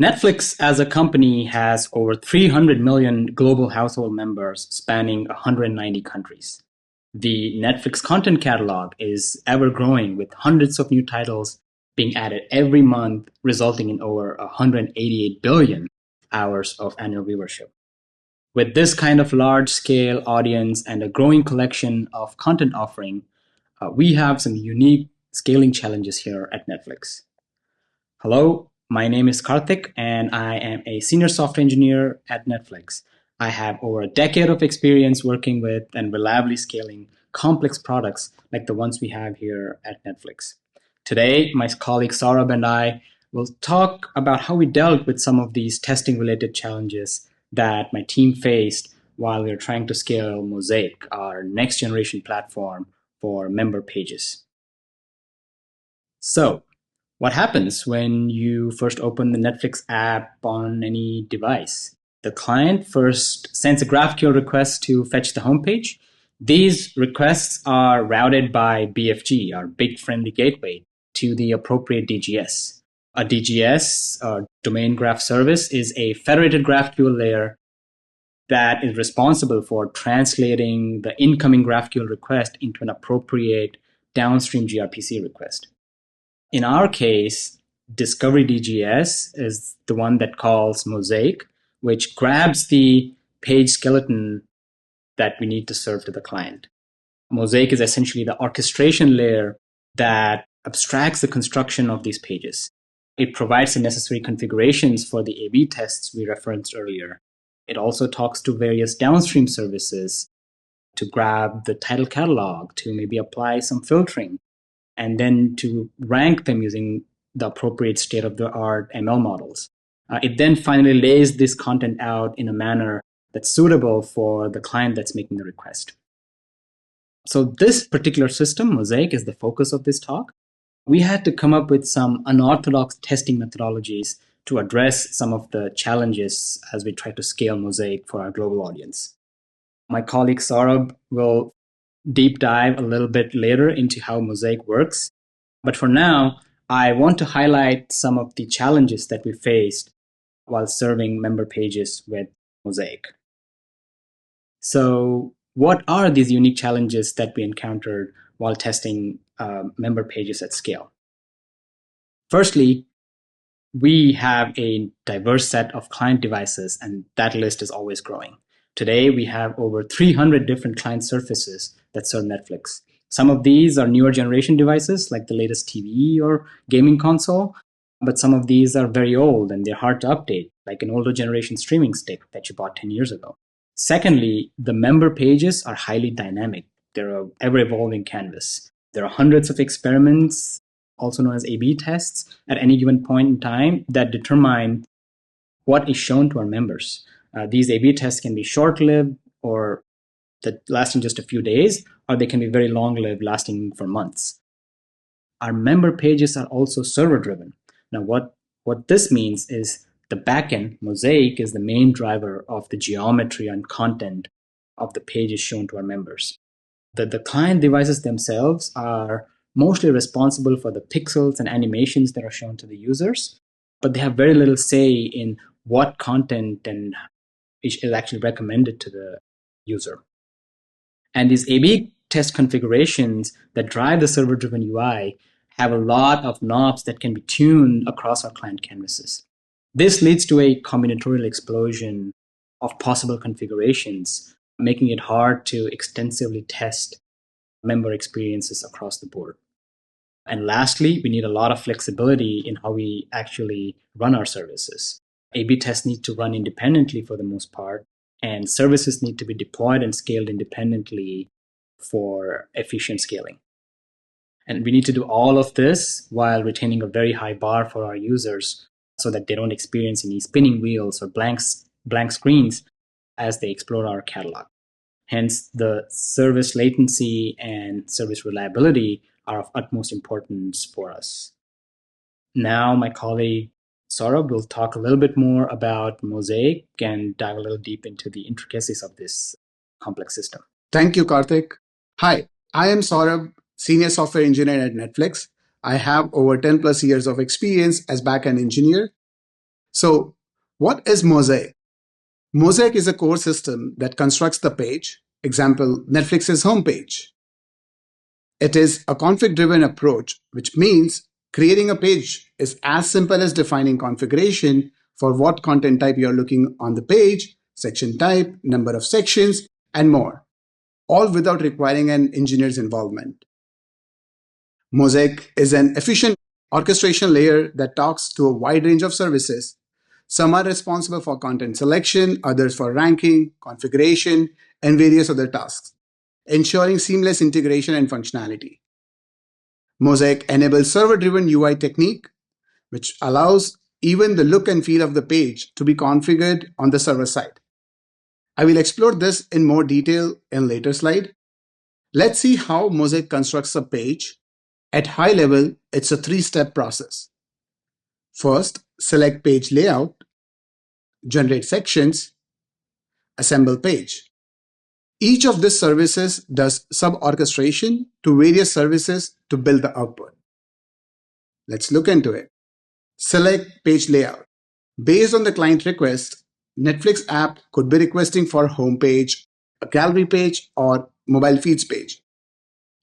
Netflix as a company has over 300 million global household members spanning 190 countries. The Netflix content catalog is ever growing with hundreds of new titles being added every month, resulting in over 188 billion hours of annual viewership. With this kind of large scale audience and a growing collection of content offering, we have some unique scaling challenges here at Netflix. Hello, my name is Karthik, and I am a senior software engineer at Netflix. I have over a decade of experience working with and reliably scaling complex products like the ones we have here at Netflix. Today, my colleague Saurabh and I will talk about how we dealt with some of these testing-related challenges that my team faced while we were trying to scale Mosaic, our next-generation platform for member pages. So, what happens when you first open the Netflix app on any device? The client first sends a GraphQL request to fetch the homepage. These requests are routed by BFG, our Big Friendly Gateway, to the appropriate DGS. A DGS, or Domain Graph Service, is a federated GraphQL layer that is responsible for translating the incoming GraphQL request into an appropriate downstream gRPC request. In our case, Discovery DGS is the one that calls Mosaic, which grabs the page skeleton that we need to serve to the client. Mosaic is essentially the orchestration layer that abstracts the construction of these pages. It provides the necessary configurations for the A/B tests we referenced earlier. It also talks to various downstream services to grab the title catalog, to maybe apply some filtering, and then to rank them using the appropriate state-of-the-art ML models. It then finally lays this content out in a manner that's suitable for the client that's making the request. So this particular system, Mosaic, is the focus of this talk. We had to come up with some unorthodox testing methodologies to address some of the challenges as we try to scale Mosaic for our global audience. My colleague Saurabh will deep dive a little bit later into how Mosaic works. But for now, I want to highlight some of the challenges that we faced while serving member pages with Mosaic. So what are these unique challenges that we encountered while testing member pages at scale? Firstly, we have a diverse set of client devices, and that list is always growing. Today, we have over 300 different client surfaces that serve Netflix. Some of these are newer generation devices, like the latest TV or gaming console, but some of these are very old and they're hard to update, like an older generation streaming stick that you bought 10 years ago. Secondly, the member pages are highly dynamic. They're an ever-evolving canvas. There are hundreds of experiments, also known as A/B tests, at any given point in time that determine what is shown to our members. These A/B tests can be short-lived or that lasting just a few days, or they can be very long-lived, lasting for months. Our member pages are also server-driven. Now, what this means is the backend, Mosaic, is the main driver of the geometry and content of the pages shown to our members. The client devices themselves are mostly responsible for the pixels and animations that are shown to the users, but they have very little say in what content and is actually recommended to the user. And these A/B test configurations that drive the server-driven UI have a lot of knobs that can be tuned across our client canvases. This leads to a combinatorial explosion of possible configurations, making it hard to extensively test member experiences across the board. And lastly, we need a lot of flexibility in how we actually run our services. A/B tests need to run independently for the most part, and services need to be deployed and scaled independently for efficient scaling. And we need to do all of this while retaining a very high bar for our users so that they don't experience any spinning wheels or blank screens as they explore our catalog. Hence, the service latency and service reliability are of utmost importance for us. Now, my colleague Saurabh will talk a little bit more about Mosaic and dive a little deep into the intricacies of this complex system. Thank you, Karthik. Hi, I am Saurabh, Senior Software Engineer at Netflix. I have over 10 plus years of experience as backend engineer. So, what is Mosaic? Mosaic is a core system that constructs the page, example, Netflix's homepage. It is a config-driven approach, which means creating a page is as simple as defining configuration for what content type you're looking on the page, section type, number of sections, and more, all without requiring an engineer's involvement. Mosaic is an efficient orchestration layer that talks to a wide range of services. Some are responsible for content selection, others for ranking, configuration, and various other tasks, ensuring seamless integration and functionality. Mosaic enables server-driven UI technique, which allows even the look and feel of the page to be configured on the server side. I will explore this in more detail in later slide. Let's see how Mosaic constructs a page. At high level, it's a three-step process. First, select page layout, generate sections, assemble page. Each of these services does sub-orchestration to various services to build the output. Let's look into it. Select page layout. Based on the client request, Netflix app could be requesting for homepage, a gallery page, or mobile feeds page.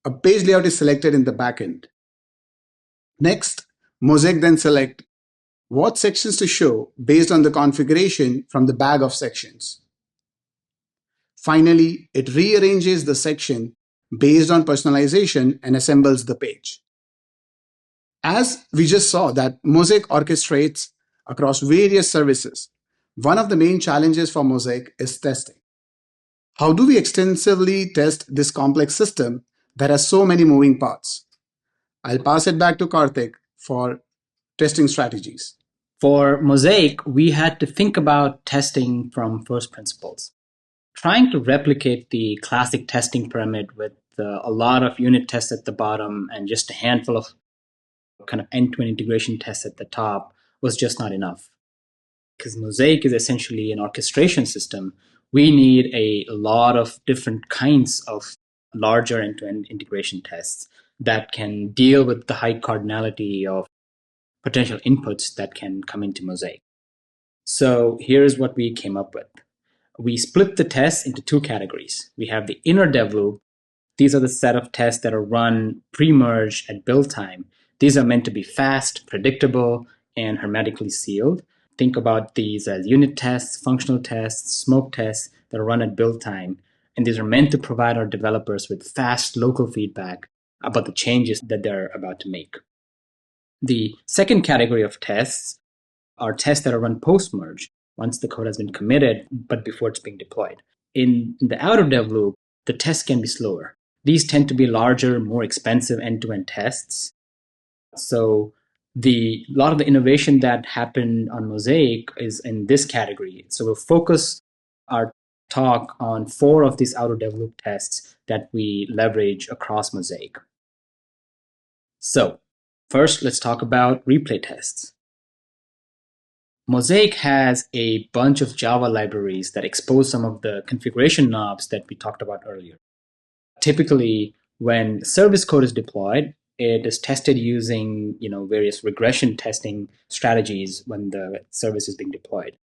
A page layout is selected in the backend. Next, Mosaic then select what sections to show based on the configuration from the bag of sections. Finally, it rearranges the section based on personalization and assembles the page. As we just saw that Mosaic orchestrates across various services, one of the main challenges for Mosaic is testing. How do we extensively test this complex system that has so many moving parts? I'll pass it back to Karthik for testing strategies. For Mosaic, we had to think about testing from first principles, trying to replicate the classic testing pyramid with a lot of unit tests at the bottom and just a handful of kind of end-to-end integration tests at the top was just not enough. Because Mosaic is essentially an orchestration system, we need a lot of different kinds of larger end-to-end integration tests that can deal with the high cardinality of potential inputs that can come into Mosaic. So here's what we came up with. We split the tests into two categories. We have the inner dev loop. These are the set of tests that are run pre-merge at build time. These are meant to be fast, predictable, and hermetically sealed. Think about these as unit tests, functional tests, smoke tests that are run at build time. And these are meant to provide our developers with fast local feedback about the changes that they're about to make. The second category of tests are tests that are run post-merge, once the code has been committed, but before it's being deployed. In the outer dev loop, the tests can be slower. These tend to be larger, more expensive end-to-end tests. So a lot of the innovation that happened on Mosaic is in this category. So we'll focus our talk on 4 of these outer dev loop tests that we leverage across Mosaic. So first, let's talk about replay tests. Mosaic has a bunch of Java libraries that expose some of the configuration knobs that we talked about earlier. Typically, when service code is deployed, it is tested using various regression testing strategies when the service is being deployed.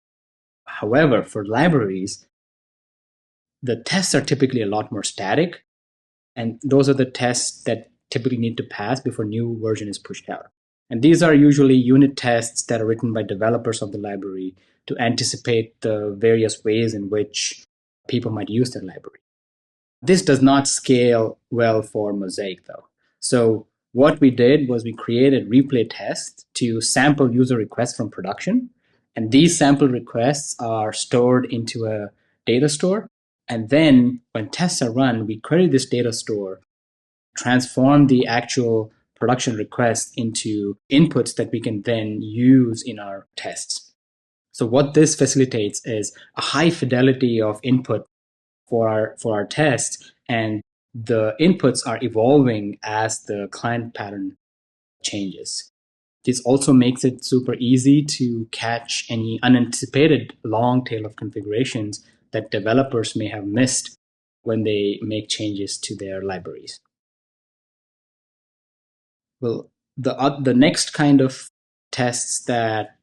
However, for libraries, the tests are typically a lot more static, and those are the tests that typically need to pass before new version is pushed out. And these are usually unit tests that are written by developers of the library to anticipate the various ways in which people might use their library. This does not scale well for Mosaic, though. So what we did was we created replay tests to sample user requests from production. And these sample requests are stored into a data store. And then when tests are run, we query this data store, transform the actual production requests into inputs that we can then use in our tests. So what this facilitates is a high fidelity of input for our tests, and the inputs are evolving as the client pattern changes. This also makes it super easy to catch any unanticipated long tail of configurations that developers may have missed when they make changes to their libraries. Well, the next kind of tests that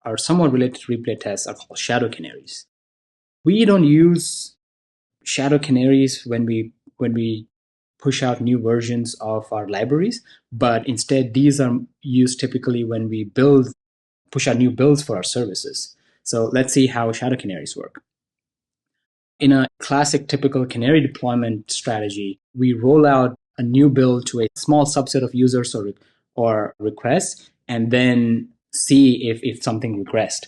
are somewhat related to replay tests are called shadow canaries. We don't use shadow canaries when we push out new versions of our libraries, but instead these are used typically when we push out new builds for our services. So let's see how shadow canaries work. In a classic typical canary deployment strategy, we roll out a new build to a small subset of users or requests, and then see if something regressed.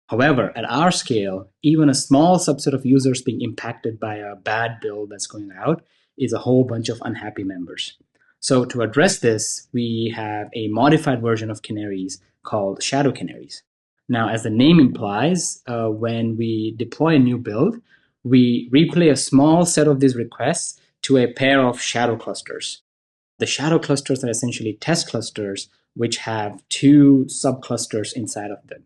However, at our scale, even a small subset of users being impacted by a bad build that's going out is a whole bunch of unhappy members. So to address this, we have a modified version of canaries called shadow canaries. Now, as the name implies, when we deploy a new build, we replay a small set of these requests to a pair of shadow clusters. The shadow clusters are essentially test clusters which have two subclusters inside of them.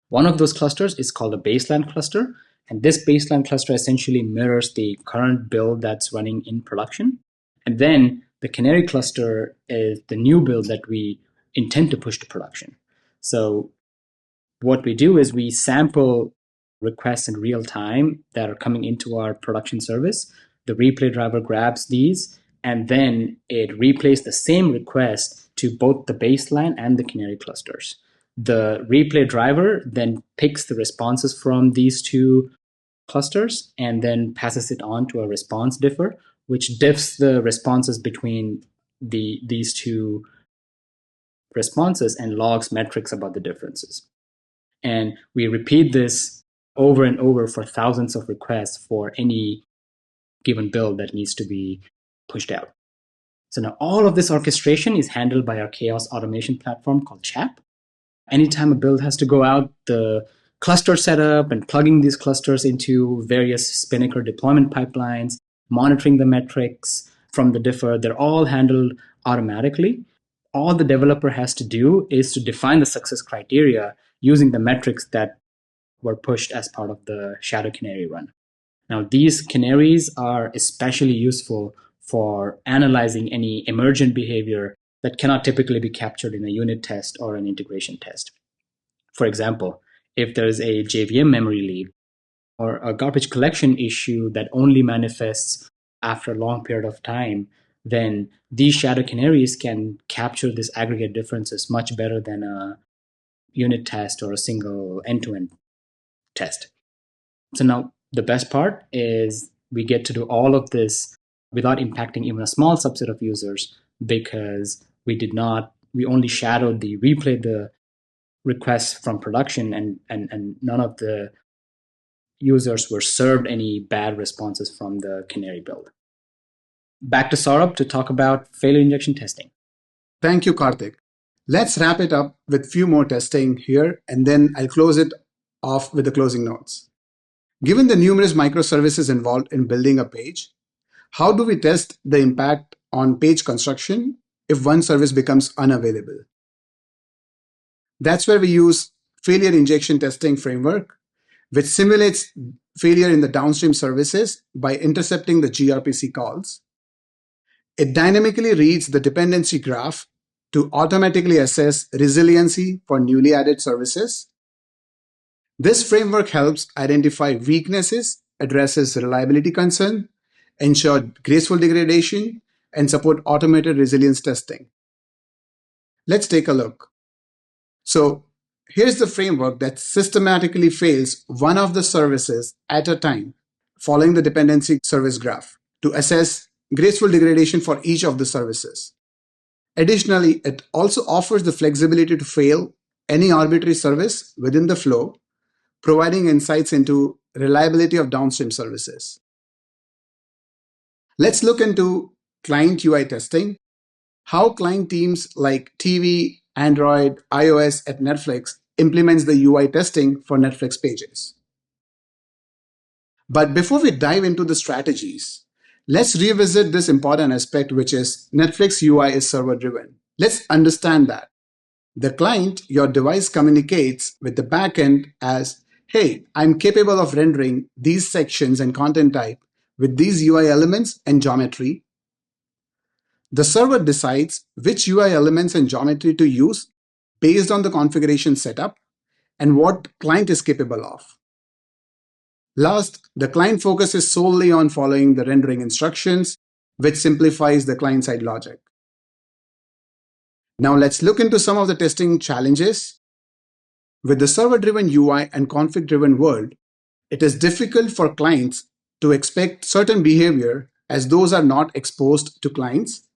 One of those clusters is called a baseline cluster, and this baseline cluster essentially mirrors the current build that's running in production. And then the canary cluster is the new build that we intend to push to production. So what we do is we sample requests in real time that are coming into our production service. The replay driver grabs these, and then it replays the same request to both the baseline and the canary clusters. The replay driver then picks the responses from these two clusters and then passes it on to a response differ, which diffs the responses between these two responses and logs metrics about the differences. And we repeat this over and over for thousands of requests for any given build that needs to be pushed out. So now all of this orchestration is handled by our chaos automation platform called CHAP. Anytime a build has to go out, the cluster setup and plugging these clusters into various Spinnaker deployment pipelines, monitoring the metrics from the differ, they're all handled automatically. All the developer has to do is to define the success criteria using the metrics that were pushed as part of the shadow canary run. Now, these canaries are especially useful for analyzing any emergent behavior that cannot typically be captured in a unit test or an integration test. For example, if there's a JVM memory leak or a garbage collection issue that only manifests after a long period of time, then these shadow canaries can capture these aggregate differences much better than a unit test or a single end-to-end test. So now the best part is we get to do all of this without impacting even a small subset of users, because we only shadowed replayed the requests from production, and none of the users were served any bad responses from the canary build. Back to Saurabh to talk about failure injection testing. Thank you, Karthik. Let's wrap it up with a few more testing here, and then I'll close it off with the closing notes. Given the numerous microservices involved in building a page, how do we test the impact on page construction if one service becomes unavailable? That's where we use failure injection testing framework, which simulates failure in the downstream services by intercepting the gRPC calls. It dynamically reads the dependency graph to automatically assess resiliency for newly added services. This framework helps identify weaknesses, addresses reliability concern, ensure graceful degradation, and support automated resilience testing. Let's take a look. So here's the framework that systematically fails one of the services at a time, following the dependency service graph, to assess graceful degradation for each of the services. Additionally, it also offers the flexibility to fail any arbitrary service within the flow, providing insights into reliability of downstream services. Let's look into client UI testing, how client teams like TV, Android, iOS at Netflix implements the UI testing for Netflix pages. But before we dive into the strategies, let's revisit this important aspect, which is Netflix UI is server-driven. Let's understand that. The client, your device, communicates with the backend as, hey, I'm capable of rendering these sections and content type with these UI elements and geometry. The server decides which UI elements and geometry to use based on the configuration setup and what client is capable of. Last, the client focuses solely on following the rendering instructions, which simplifies the client-side logic. Now let's look into some of the testing challenges. With the server-driven UI and config-driven world, it is difficult for clients to expect certain behavior as those are not exposed to clients.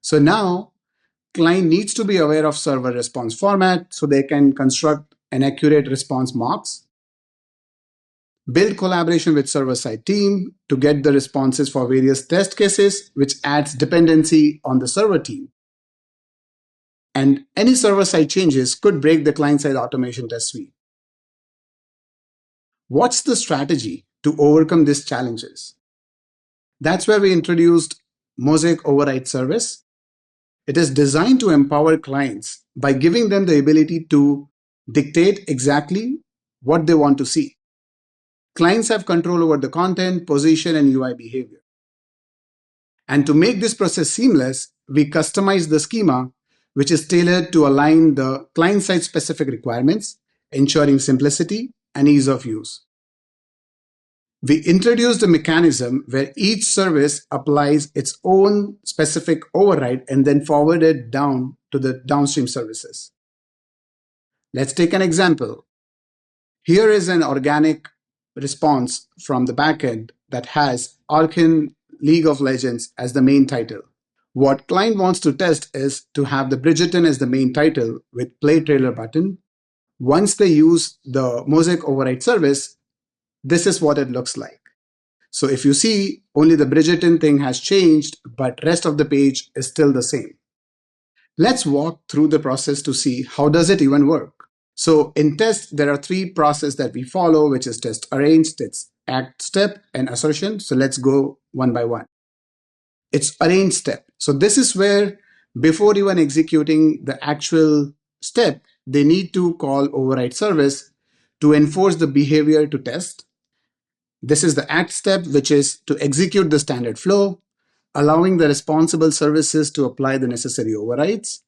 So now, client needs to be aware of server response format so they can construct an accurate response mocks, build collaboration with server-side team to get the responses for various test cases, which adds dependency on the server team. And any server-side changes could break the client-side automation test suite. What's the strategy to overcome these challenges? That's where we introduced Mosaic Override Service. It is designed to empower clients by giving them the ability to dictate exactly what they want to see. Clients have control over the content, position, and UI behavior. And to make this process seamless, we customize the schema, which is tailored to align the client-side specific requirements, ensuring simplicity and ease of use. We introduced a mechanism where each service applies its own specific override and then forward it down to the downstream services. Let's take an example. Here is an organic response from the backend that has Arkin League of Legends as the main title. What client wants to test is to have the Bridgerton as the main title with play trailer button. Once they use the Mosaic Override service, this is what it looks like. So if you see, only the Bridgerton thing has changed, but rest of the page is still the same. Let's walk through the process to see how does it even work. So in test, there are three processes that we follow, which is test arranged, it's act step, and assertion. So let's go one by one. It's arrange step. So this is where before even executing the actual step, they need to call override service to enforce the behavior to test. This is the act step, which is to execute the standard flow, allowing the responsible services to apply the necessary overrides.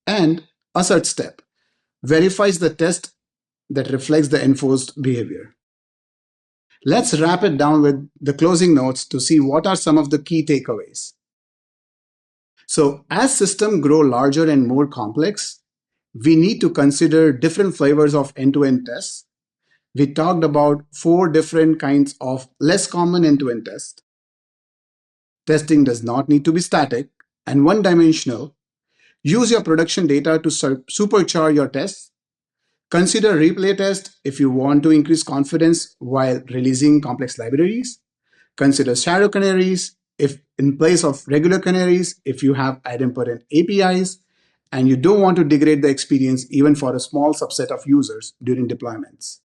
And assert step verifies the test that reflects the enforced behavior. Let's wrap it down with the closing notes to see what are some of the key takeaways. So as systems grow larger and more complex, we need to consider different flavors of end-to-end tests. We talked about 4 different kinds of less common end-to-end tests. Testing does not need to be static and one-dimensional. Use your production data to supercharge your tests. Consider replay test if you want to increase confidence while releasing complex libraries. Consider shadow canaries if in place of regular canaries if you have idempotent APIs and you don't want to degrade the experience even for a small subset of users during deployments.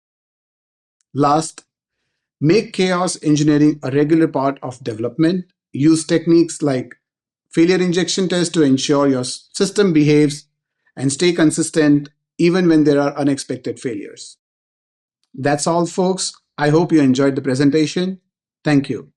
Last, make chaos engineering a regular part of development. Use techniques like failure injection test to ensure your system behaves and stay consistent even when there are unexpected failures. That's all, folks. I hope you enjoyed the presentation. Thank you.